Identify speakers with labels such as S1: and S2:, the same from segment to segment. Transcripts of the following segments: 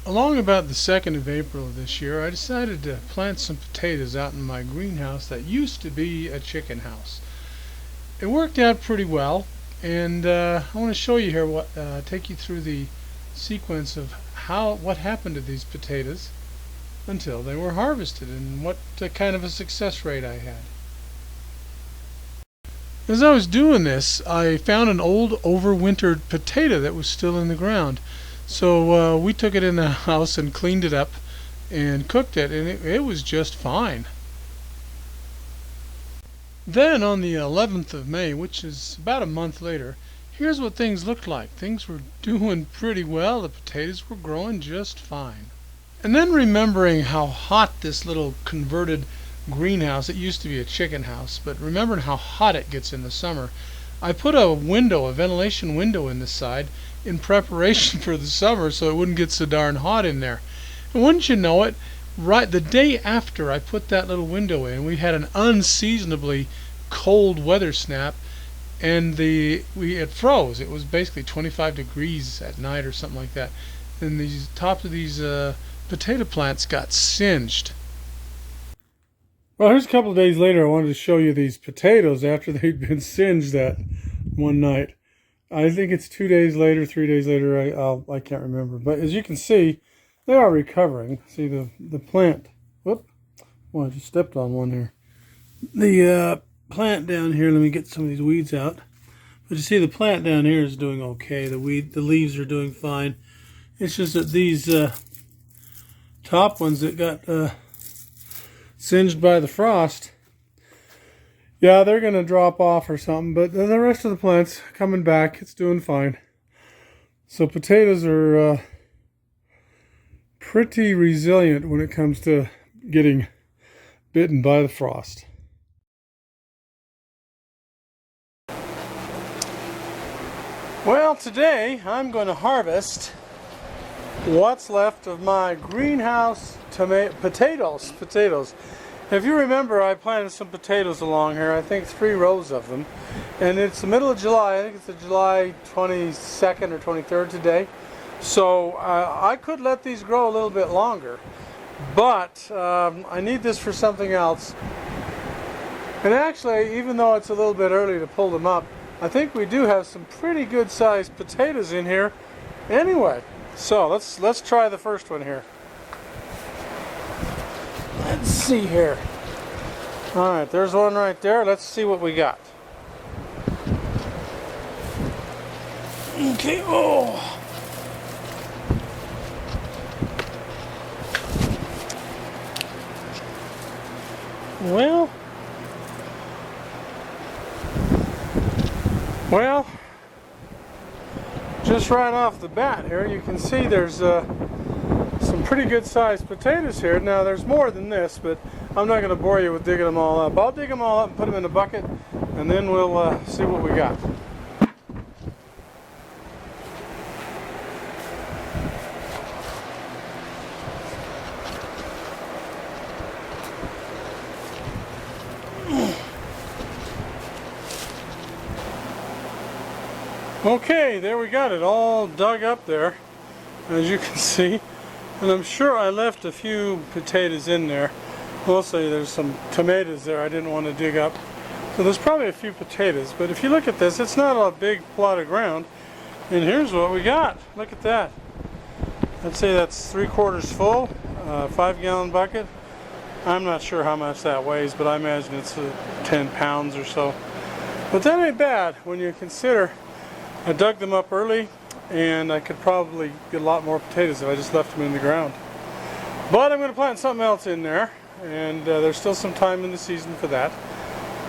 S1: Along about the 2nd of April of this year, I decided to plant some potatoes out in my greenhouse that used to be a chicken house. It worked out pretty well, and I want to show you here take you through the sequence of what happened to these potatoes until they were harvested and what kind of a success rate I had. As I was doing this, I found an old overwintered potato that was still in the ground. So we took it in the house and cleaned it up and cooked it, and it was just fine. Then on the 11th of May, which is about a month later, here's what things looked like. Things were doing pretty well. The potatoes were growing just fine. And then remembering how hot this little converted greenhouse, it used to be a chicken house, but remembering how hot it gets in the summer, I put a ventilation window in the side in preparation for the summer so it wouldn't get so darn hot in there. And wouldn't you know it, right the day after I put that little window in, we had an unseasonably cold weather snap, and it froze. It was basically 25 degrees at night or something like that. And the tops of these potato plants got singed. Well, here's a couple of days later. I wanted to show you these potatoes after they'd been singed that one night. I think it's 2 days later, 3 days later. I can't remember. But as you can see, they are recovering. See the plant. Whoop! Well, I just stepped on one here. The plant down here. Let me get some of these weeds out. But you see, the plant down here is doing okay. The leaves are doing fine. It's just that these top ones that got singed by the frost, yeah, they're going to drop off or something, but the rest of the plant's coming back. It's doing fine. So potatoes are pretty resilient when it comes to getting bitten by the frost. Well, today I'm going to harvest what's left of my greenhouse potatoes. If you remember, I planted some potatoes along here, I think 3 rows of them, and it's the middle of July. I think it's the July 22nd or 23rd today, so I could let these grow a little bit longer, but I need this for something else. And actually, even though it's a little bit early to pull them up, I think we do have some pretty good sized potatoes in here anyway. So let's try the first one here. Let's see here. All right, there's one right there. Let's see what we got. Okay. Oh. Well, just right off the bat here, you can see there's some pretty good sized potatoes here. Now there's more than this, but I'm not going to bore you with digging them all up. I'll dig them all up and put them in a bucket, and then we'll see what we got. Okay, there we got it all dug up there, as you can see. And I'm sure I left a few potatoes in there. Mostly there's some tomatoes there I didn't want to dig up. So there's probably a few potatoes. But if you look at this, it's not a big plot of ground. And here's what we got. Look at that. I'd say that's 3/4 full, 5-gallon bucket. I'm not sure how much that weighs, but I imagine it's 10 pounds or so. But that ain't bad when you consider I dug them up early, and I could probably get a lot more potatoes if I just left them in the ground. But I'm going to plant something else in there, and there's still some time in the season for that.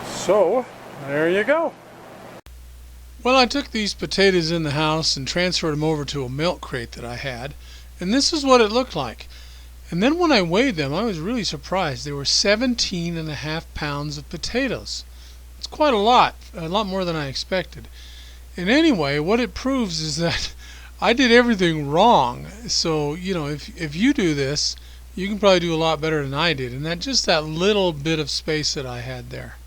S1: So, there you go. Well, I took these potatoes in the house and transferred them over to a milk crate that I had, and this is what it looked like. And then when I weighed them, I was really surprised. They were 17.5 pounds of potatoes. It's quite a lot more than I expected. And anyway, what it proves is that I did everything wrong. So, you know, if you do this, you can probably do a lot better than I did. And that little bit of space that I had there.